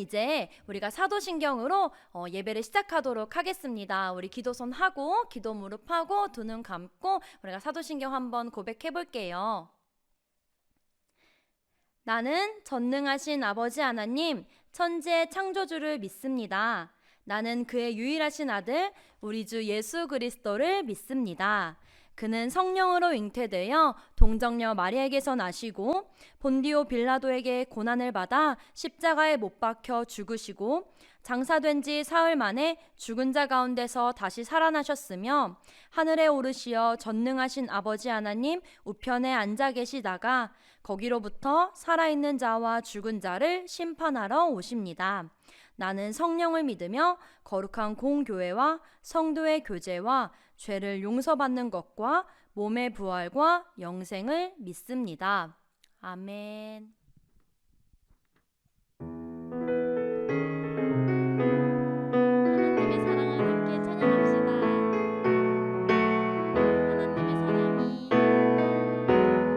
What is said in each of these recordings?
이제 우리가 사도신경으로 예배를 시작하도록 하겠습니다. 우리 기도손 하고 기도 무릎 하고 두 눈 감고 우리가 사도신경 한번 고백해 볼게요. 나는 전능하신 아버지 하나님, 천지의 창조주를 믿습니다. 나는 그의 유일하신 아들, 우리 주 예수 그리스도를 믿습니다. 그는 성령으로 잉태되어 동정녀 마리아에게서 나시고 본디오 빌라도에게 고난을 받아 십자가에 못 박혀 죽으시고 장사된 지 사흘 만에 죽은 자 가운데서 다시 살아나셨으며 하늘에 오르시어 전능하신 아버지 하나님 우편에 앉아 계시다가 거기로부터 살아있는 자와 죽은 자를 심판하러 오십니다. 나는 성령을 믿으며 거룩한 공교회와 성도의 교제와 죄를 용서받는 것과 몸의 부활과 영생을 믿습니다. 아멘. 하나님의 사랑을 함께 찬양합시다.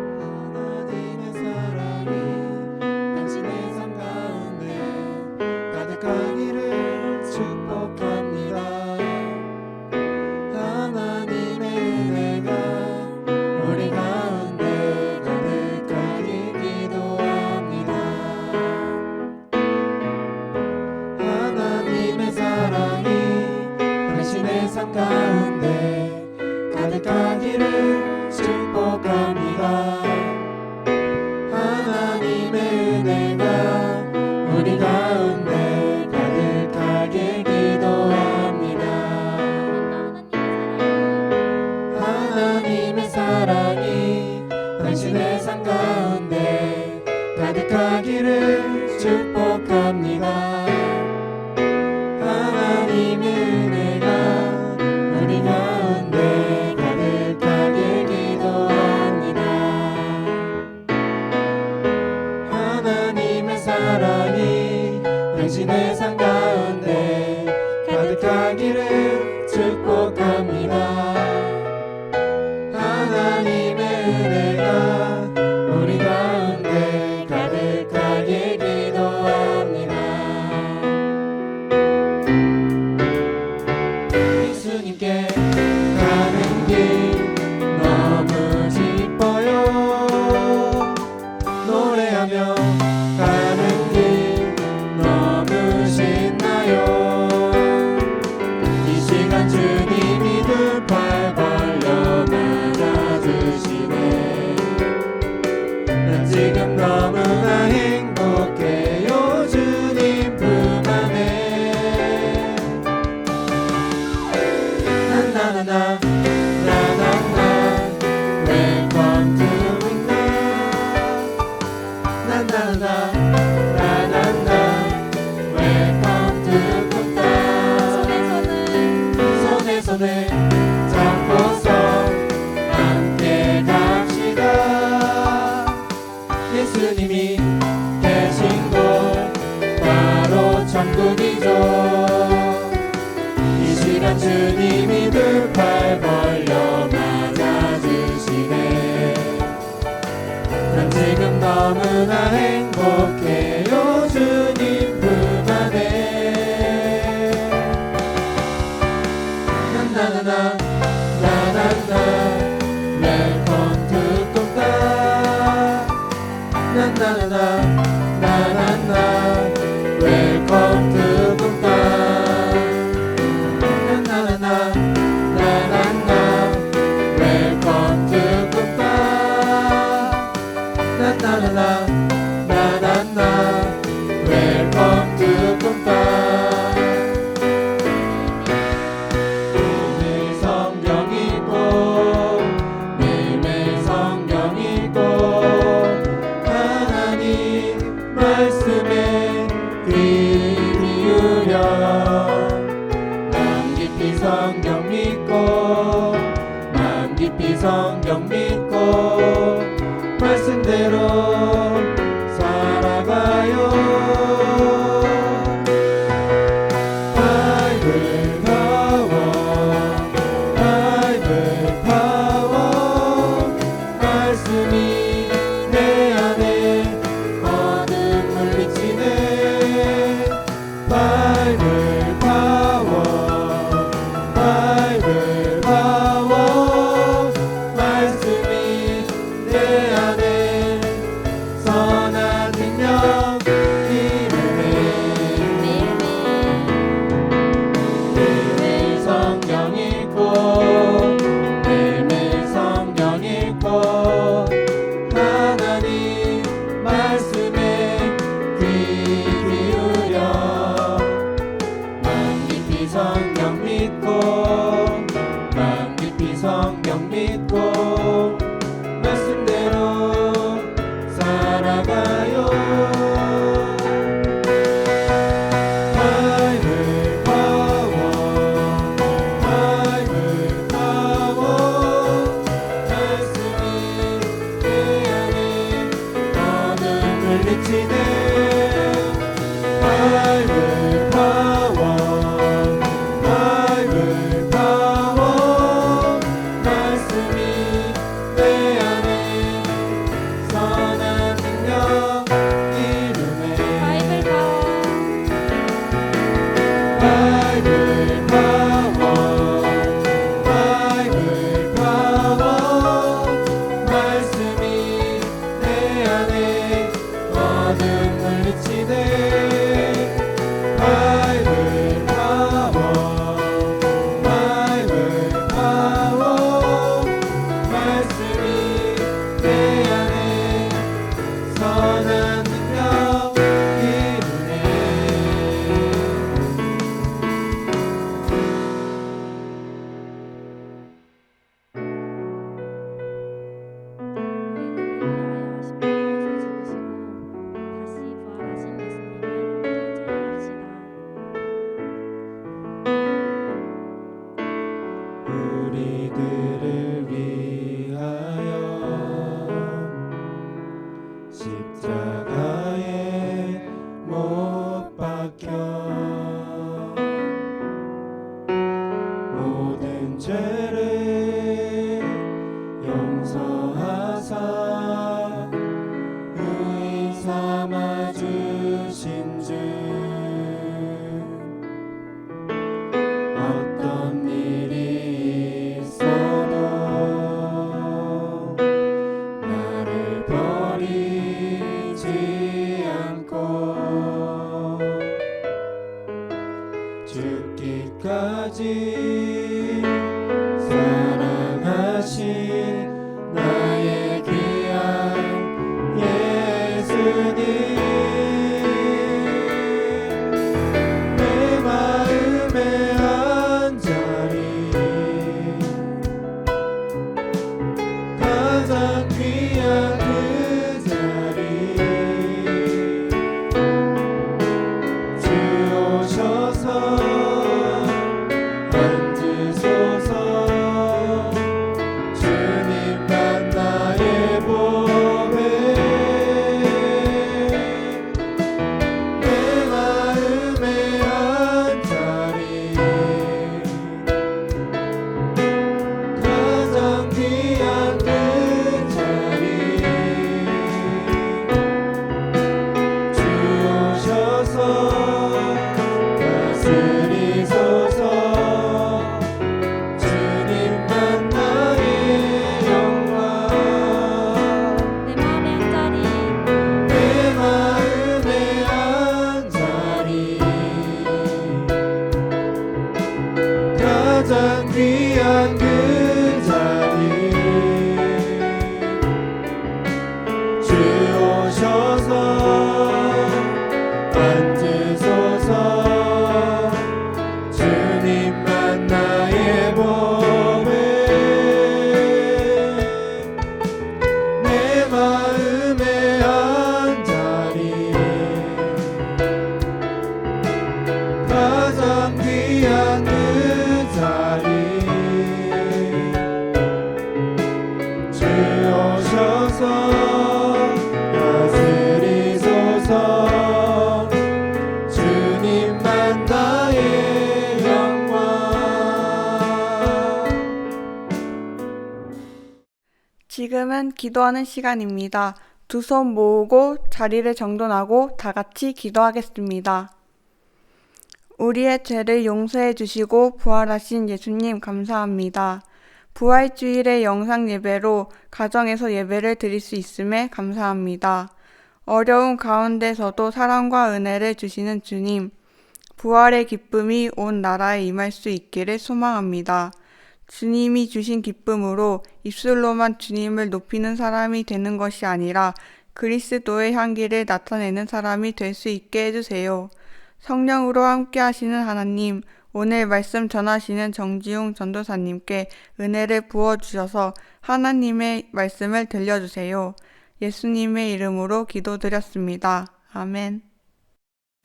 하나님의 사랑이 당신의 삶 가운데 가득하기를 축복합니다. 하나님의 은혜가 우리 가운데 가득하길 기도합니다. 하나님의 사랑이 당신의 삶 가운데 가득하기를 축복합니다. 하나님의 은혜가 우리 가운데 가득하길 기도합니다. 하나님의 사랑이 당신의 삶 가운데 가득하기를 축복합니다. 하나님의 은혜가 우리 가운데 가득하길 기도합니다. 하나님의 사랑이 당신의 삶 가운데 가득하기를 축복합니다. 하나님의 은혜가 우리 가운데 가득하길 기도합니다. 예수님께 가는 길 너무 기뻐요. 노래하며 가는 길 너무 신나요. 이 시간 주님이 두 팔 벌려 맞아주시네. 난 지금 너무나 행복해요. 주님 품 안에. 나나나나 나나나 Welcome to me now. 나나나 나나나 Welcome to 꿈다. 손에 손에 잡고서 함께 갑시다. 예수님이 계신 곳 바로 천국이죠. 이 시간 주님이 두 팔 벌려 맞아주시네. 난 지금 너무나 행복해요. 주님 품 안에. 나나나 나나나 Welcome to 꿈다. 나나나 나나나 Welcome to 꿈다. 나나나 나나나 Welcome to 꿈다. 나나나 나나나 Welcome to 꿈다. 매일 성경 읽고 매일매일 성경 읽고 하나님 말씀에 귀 기울여 마음 깊이 성경 믿고 마음 깊이 성경 믿고 말씀대로 물리치네 바이블 파워 바이블 파워 말씀이 내 안에 선한 능력 이루네 바이블 파워 바이블 파워 바이블 파워 말씀이 내 안에 어둠 물리치네 바이블 파워 바이블 파워 말씀이 내 안에 선한 능력 이루네 우리들을 위하여 십자가에 못 박혀 모든 죄를 용서하사 의인 삼아 주신 주 어떤 일이 있어도 나를 버리지 않고 죽기까지 사랑하신 나의 귀한 예수님 내 마음에 한 자리 가장 귀한 그 자리 주 오셔서 앉으소서 주님만 나의 보배 내 마음에 한 자리 가장 귀한 그 자리 주 오셔서 다스리소서 주님만 나의 영광 내 마음에 한 자리 내 마음에 한 자리 가장 귀한 그 자리 주 오셔서 앉으소서 주님만 나의 보배 내 마음에 한 자리 가장 귀한 그 자리 주 오셔서 다스리소서 주님만 나의 영광 지금은 기도하는 시간입니다. 두 손 모으고 자리를 정돈하고 다 같이 기도하겠습니다. 우리의 죄를 용서해 주시고 부활하신 예수님 감사합니다. 부활주일의 영상 예배로 가정에서 예배를 드릴 수 있음에 감사합니다. 어려운 가운데서도 사랑과 은혜를 주시는 주님, 부활의 기쁨이 온 나라에 임할 수 있기를 소망합니다. 주님이 주신 기쁨으로 입술로만 주님을 높이는 사람이 되는 것이 아니라 그리스도의 향기를 나타내는 사람이 될 수 있게 해주세요. 성령으로 함께 하시는 하나님, 오늘 말씀 전하시는 정지웅 전도사님께 은혜를 부어주셔서 하나님의 말씀을 들려주세요. 예수님의 이름으로 기도드렸습니다. 아멘.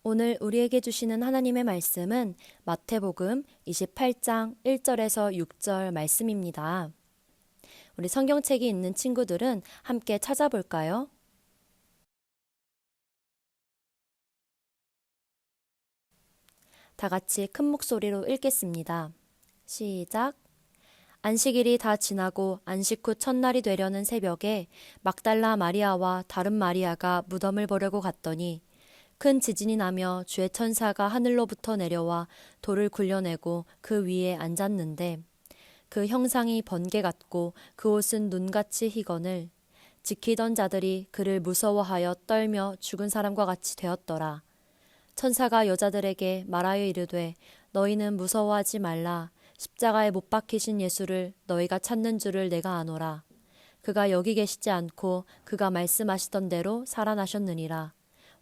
오늘 우리에게 주시는 하나님의 말씀은 마태복음 28장 1절에서 6절 말씀입니다. 우리 성경책이 있는 친구들은 함께 찾아볼까요? 다 같이 큰 목소리로 읽겠습니다. 시작. 안식일이 다 지나고 안식 후 첫날이 되려는 새벽에 막달라 마리아와 다른 마리아가 무덤을 보려고 갔더니 큰 지진이 나며 주의 천사가 하늘로부터 내려와 돌을 굴려내고 그 위에 앉았는데 그 형상이 번개 같고 그 옷은 눈같이 희거늘 지키던 자들이 그를 무서워하여 떨며 죽은 사람과 같이 되었더라. 천사가 여자들에게 말하여 이르되 너희는 무서워하지 말라. 십자가에 못 박히신 예수를 너희가 찾는 줄을 내가 아노라. 그가 여기 계시지 않고 그가 말씀하시던 대로 살아나셨느니라.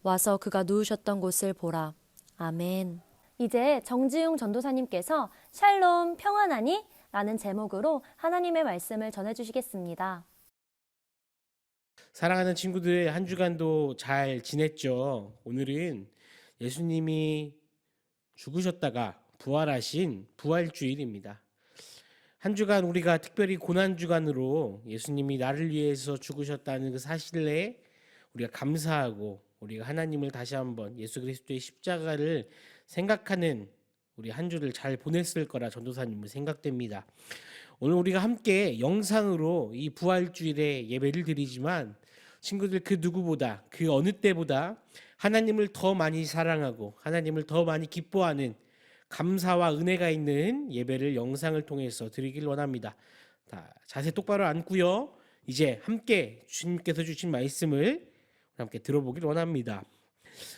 와서 그가 누우셨던 곳을 보라. 아멘. 이제 정지웅 전도사님께서 샬롬 평안하니? 라는 제목으로 하나님의 말씀을 전해주시겠습니다. 사랑하는 친구들, 한 주간도 잘 지냈죠? 오늘은 예수님이 죽으셨다가 부활하신 부활주일입니다. 한 주간 우리가 특별히 고난주간으로 예수님이 나를 위해서 죽으셨다는 그 사실에 우리가 감사하고 우리가 하나님을 다시 한번 예수 그리스도의 십자가를 생각하는 우리 한 주를 잘 보냈을 거라 전도사님은 생각됩니다. 오늘 우리가 함께 영상으로 이 부활주일에 예배를 드리지만 친구들 그 누구보다 그 어느 때보다 하나님을 더 많이 사랑하고 하나님을 더 많이 기뻐하는 감사와 은혜가 있는 예배를 영상을 통해서 드리길 원합니다. 자세 똑바로 앉고요. 이제 함께 주님께서 주신 말씀을 함께 들어보길 원합니다.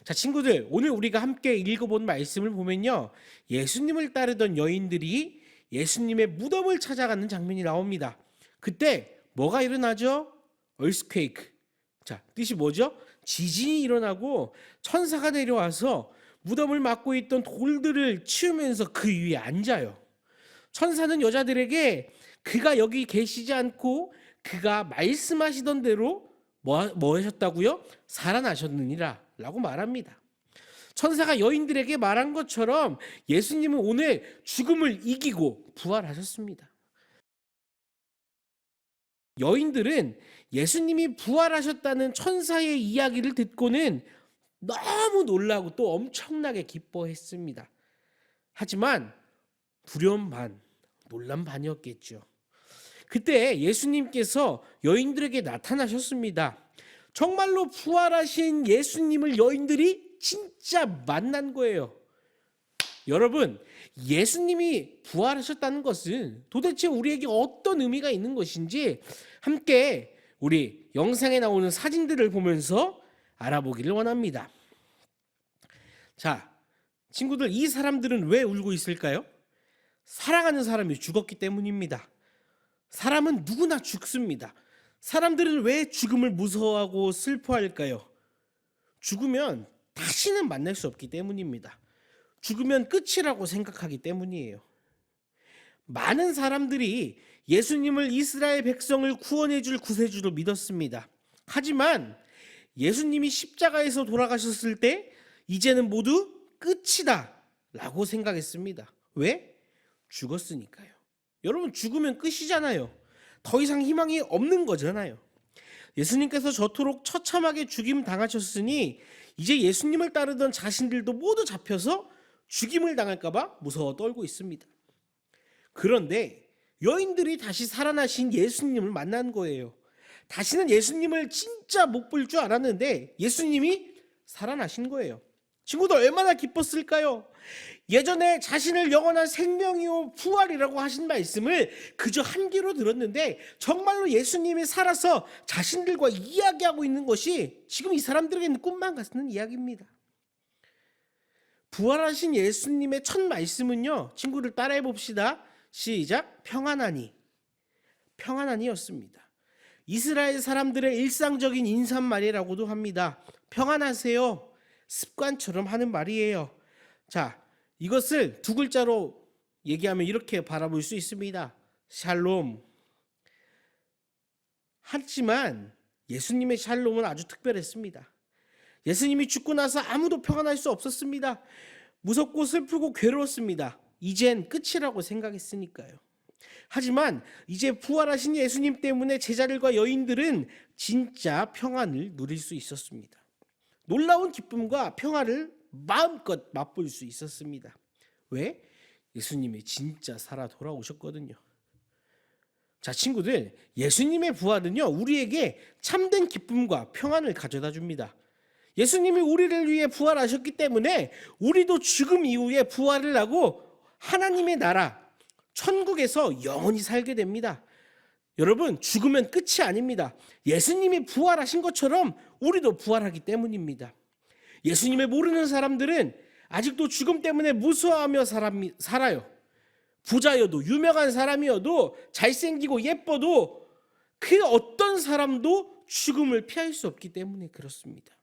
자, 친구들, 오늘 우리가 함께 읽어본 말씀을 보면요, 예수님을 따르던 여인들이 예수님의 무덤을 찾아가는 장면이 나옵니다. 그때 뭐가 일어나죠? earthquake. 자, 뜻이 뭐죠? 지진이 일어나고 천사가 내려와서 무덤을 막고 있던 돌들을 치우면서 그 위에 앉아요. 천사는 여자들에게 그가 여기 계시지 않고 그가 말씀하시던 대로 뭐 하셨다고요? 살아나셨느니라 라고 말합니다. 천사가 여인들에게 말한 것처럼 예수님은 오늘 죽음을 이기고 부활하셨습니다. 여인들은 예수님이 부활하셨다는 천사의 이야기를 듣고는 너무 놀라고 또 엄청나게 기뻐했습니다. 하지만 두려움 반, 놀람 반이었겠죠. 그때 예수님께서 여인들에게 나타나셨습니다. 정말로 부활하신 예수님을 여인들이 진짜 만난 거예요. 여러분, 예수님이 부활하셨다는 것은 도대체 우리에게 어떤 의미가 있는 것인지 함께 우리 영상에 나오는 사진들을 보면서 알아보기를 원합니다. 자, 친구들, 이 사람들은 왜 울고 있을까요? 사랑하는 사람이 죽었기 때문입니다. 사람은 누구나 죽습니다. 사람들은 왜 죽음을 무서워하고 슬퍼할까요? 죽으면 다시는 만날 수 없기 때문입니다. 죽으면 끝이라고 생각하기 때문이에요. 많은 사람들이 예수님을 이스라엘 백성을 구원해 줄 구세주로 믿었습니다. 하지만 예수님이 십자가에서 돌아가셨을 때 이제는 모두 끝이다 라고 생각했습니다. 왜? 죽었으니까요. 여러분, 죽으면 끝이잖아요. 더 이상 희망이 없는 거잖아요. 예수님께서 저토록 처참하게 죽임 당하셨으니 이제 예수님을 따르던 자신들도 모두 잡혀서 죽임을 당할까 봐 무서워 떨고 있습니다. 그런데 여인들이 다시 살아나신 예수님을 만난 거예요. 다시는 예수님을 진짜 못 볼 줄 알았는데 예수님이 살아나신 거예요. 친구들, 얼마나 기뻤을까요? 예전에 자신을 영원한 생명이요 부활이라고 하신 말씀을 그저 한 귀로 들었는데 정말로 예수님이 살아서 자신들과 이야기하고 있는 것이 지금 이 사람들에게는 꿈만 같은 이야기입니다. 부활하신 예수님의 첫 말씀은요, 친구들 따라해 봅시다. 시작. 평안하니. 평안하니였습니다. 이스라엘 사람들의 일상적인 인사말이라고도 합니다. 평안하세요. 습관처럼 하는 말이에요. 자, 이것을 두 글자로 얘기하면 이렇게 바라볼 수 있습니다. 샬롬. 하지만 예수님의 샬롬은 아주 특별했습니다. 예수님이 죽고 나서 아무도 평안할 수 없었습니다. 무섭고 슬프고 괴로웠습니다. 이젠 끝이라고 생각했으니까요. 하지만 이제 부활하신 예수님 때문에 제자들과 여인들은 진짜 평안을 누릴 수 있었습니다. 놀라운 기쁨과 평화를 마음껏 맛볼 수 있었습니다. 왜? 예수님이 진짜 살아 돌아오셨거든요. 자, 친구들, 예수님의 부활은요, 우리에게 참된 기쁨과 평안을 가져다 줍니다. 예수님이 우리를 위해 부활하셨기 때문에 우리도 죽음 이후에 부활을 하고 하나님의 나라, 천국에서 영원히 살게 됩니다. 여러분, 죽으면 끝이 아닙니다. 예수님이 부활하신 것처럼 우리도 부활하기 때문입니다. 예수님을 모르는 사람들은 아직도 죽음 때문에 무서워하며 살아요. 부자여도 유명한 사람이어도 잘생기고 예뻐도 그 어떤 사람도 죽음을 피할 수 없기 때문에 그렇습니다.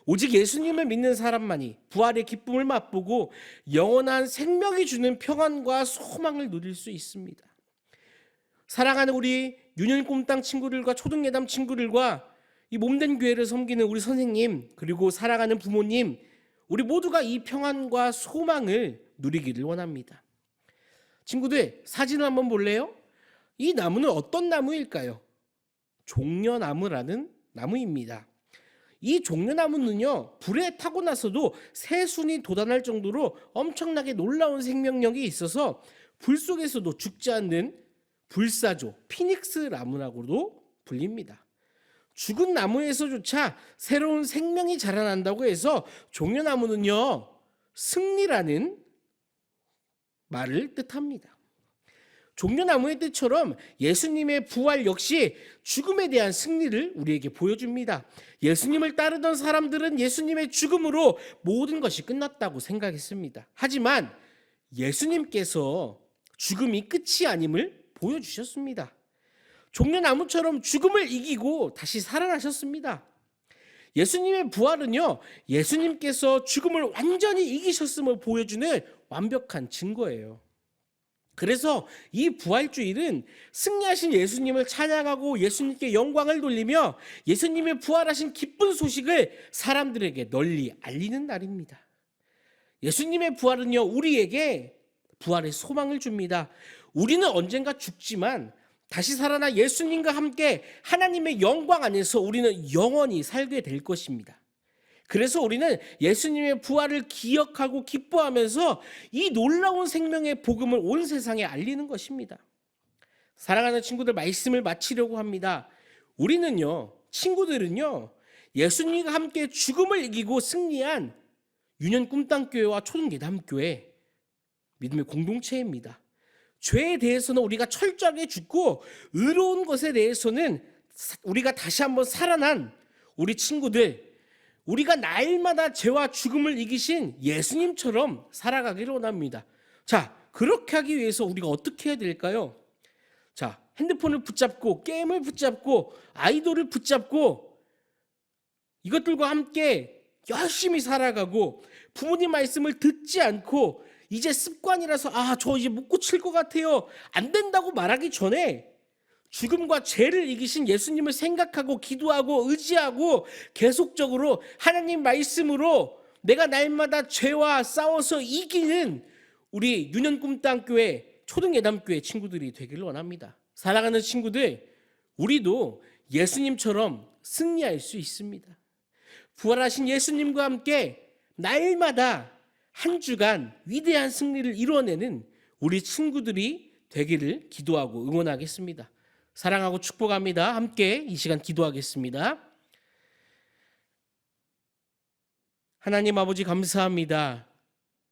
오직 예수님을 믿는 사람만이 부활의 기쁨을 맛보고 영원한 생명이 주는 평안과 소망을 누릴 수 있습니다. 사랑하는 우리 유년 꿈땅 친구들과 초등예담 친구들과 이 몸된 교회를 섬기는 우리 선생님, 그리고 사랑하는 부모님, 우리 모두가 이 평안과 소망을 누리기를 원합니다. 친구들, 사진을 한번 볼래요? 이 나무는 어떤 나무일까요? 종려나무라는 나무입니다. 이 종려나무는요, 불에 타고 나서도 새순이 돋아날 정도로 엄청나게 놀라운 생명력이 있어서 불 속에서도 죽지 않는 불사조, 피닉스 나무라고도 불립니다. 죽은 나무에서조차 새로운 생명이 자라난다고 해서 종려나무는요, 승리라는 말을 뜻합니다. 종려나무의 뜻처럼 예수님의 부활 역시 죽음에 대한 승리를 우리에게 보여줍니다. 예수님을 따르던 사람들은 예수님의 죽음으로 모든 것이 끝났다고 생각했습니다. 하지만 예수님께서 죽음이 끝이 아님을 보여주셨습니다. 종려나무처럼 죽음을 이기고 다시 살아나셨습니다. 예수님의 부활은요, 예수님께서 죽음을 완전히 이기셨음을 보여주는 완벽한 증거예요. 그래서 이 부활주일은 승리하신 예수님을 찬양하고 예수님께 영광을 돌리며 예수님의 부활하신 기쁜 소식을 사람들에게 널리 알리는 날입니다. 예수님의 부활은요, 우리에게 부활의 소망을 줍니다. 우리는 언젠가 죽지만 다시 살아나 예수님과 함께 하나님의 영광 안에서 우리는 영원히 살게 될 것입니다. 그래서 우리는 예수님의 부활을 기억하고 기뻐하면서 이 놀라운 생명의 복음을 온 세상에 알리는 것입니다. 사랑하는 친구들, 말씀을 마치려고 합니다. 우리는요, 친구들은요, 예수님과 함께 죽음을 이기고 승리한 유년 꿈땅교회와 초등예담교회 믿음의 공동체입니다. 죄에 대해서는 우리가 철저하게 죽고 의로운 것에 대해서는 우리가 다시 한번 살아난 우리 친구들, 우리가 날마다 죄와 죽음을 이기신 예수님처럼 살아가기를 원합니다. 자, 그렇게 하기 위해서 우리가 어떻게 해야 될까요? 자, 핸드폰을 붙잡고 게임을 붙잡고 아이돌을 붙잡고 이것들과 함께 열심히 살아가고 부모님 말씀을 듣지 않고 이제 습관이라서 저 이제 못 고칠 것 같아요, 안 된다고 말하기 전에 죽음과 죄를 이기신 예수님을 생각하고 기도하고 의지하고 계속적으로 하나님 말씀으로 내가 날마다 죄와 싸워서 이기는 우리 유년 꿈땅교회 초등예담교회 친구들이 되기를 원합니다. 사랑하는 친구들, 우리도 예수님처럼 승리할 수 있습니다. 부활하신 예수님과 함께 날마다 한 주간 위대한 승리를 이뤄내는 우리 친구들이 되기를 기도하고 응원하겠습니다. 사랑하고 축복합니다. 함께 이 시간 기도하겠습니다. 하나님 아버지, 감사합니다.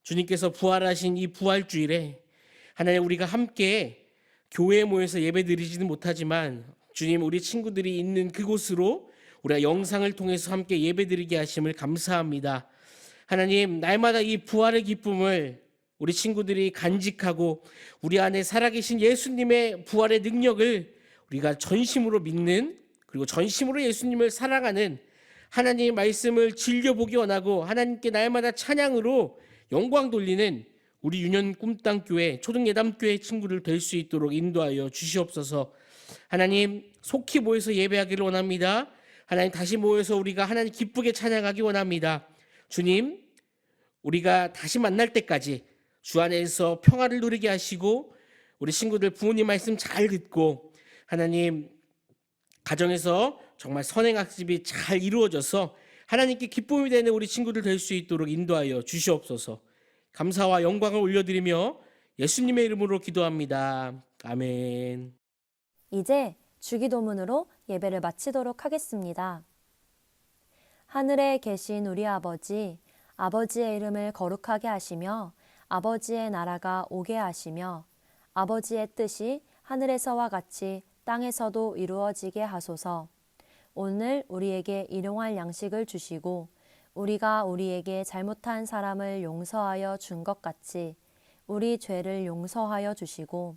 주님께서 부활하신 이 부활주일에 하나님, 우리가 함께 교회에 모여서 예배드리지는 못하지만 주님, 우리 친구들이 있는 그곳으로 우리가 영상을 통해서 함께 예배드리게 하심을 감사합니다. 하나님, 날마다 이 부활의 기쁨을 우리 친구들이 간직하고 우리 안에 살아계신 예수님의 부활의 능력을 우리가 전심으로 믿는, 그리고 전심으로 예수님을 사랑하는, 하나님의 말씀을 즐겨보기 원하고 하나님께 날마다 찬양으로 영광 돌리는 우리 유년 꿈땅교회 초등예담교회 친구들 될 수 있도록 인도하여 주시옵소서. 하나님, 속히 모여서 예배하기를 원합니다. 하나님, 다시 모여서 우리가 하나님 기쁘게 찬양하기 원합니다. 주님, 우리가 다시 만날 때까지 주 안에서 평화를 누리게 하시고 우리 친구들 부모님 말씀 잘 듣고 하나님, 가정에서 정말 선행학습이 잘 이루어져서 하나님께 기쁨이 되는 우리 친구들 될 수 있도록 인도하여 주시옵소서. 감사와 영광을 올려드리며 예수님의 이름으로 기도합니다. 아멘. 이제 주기도문으로 예배를 마치도록 하겠습니다. 하늘에 계신 우리 아버지, 아버지의 이름을 거룩하게 하시며 아버지의 나라가 오게 하시며 아버지의 뜻이 하늘에서와 같이 땅에서도 이루어지게 하소서. 오늘 우리에게 일용할 양식을 주시고 우리가 우리에게 잘못한 사람을 용서하여 준 것 같이 우리 죄를 용서하여 주시고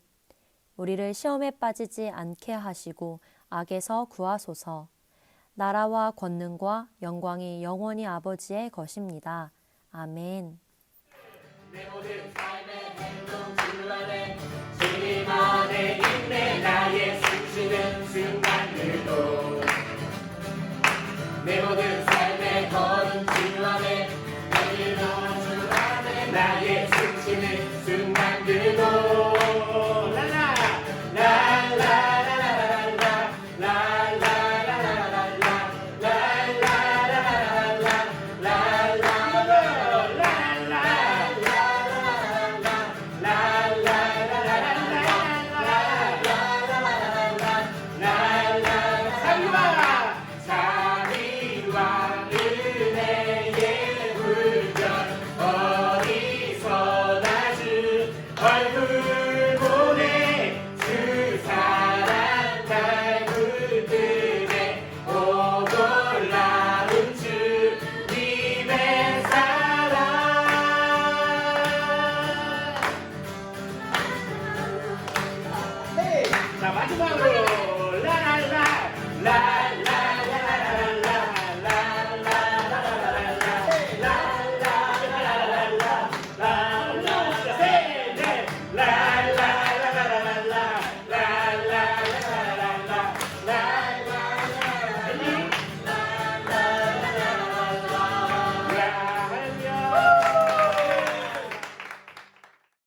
우리를 시험에 빠지지 않게 하시고 악에서 구하소서. 나라와 권능과 영광이 영원히 아버지의 것입니다. 아멘. 내 모든 삶의 행동 주 안에 주님 안에 있네. 나의 숨쉬는 순간들도 내 모든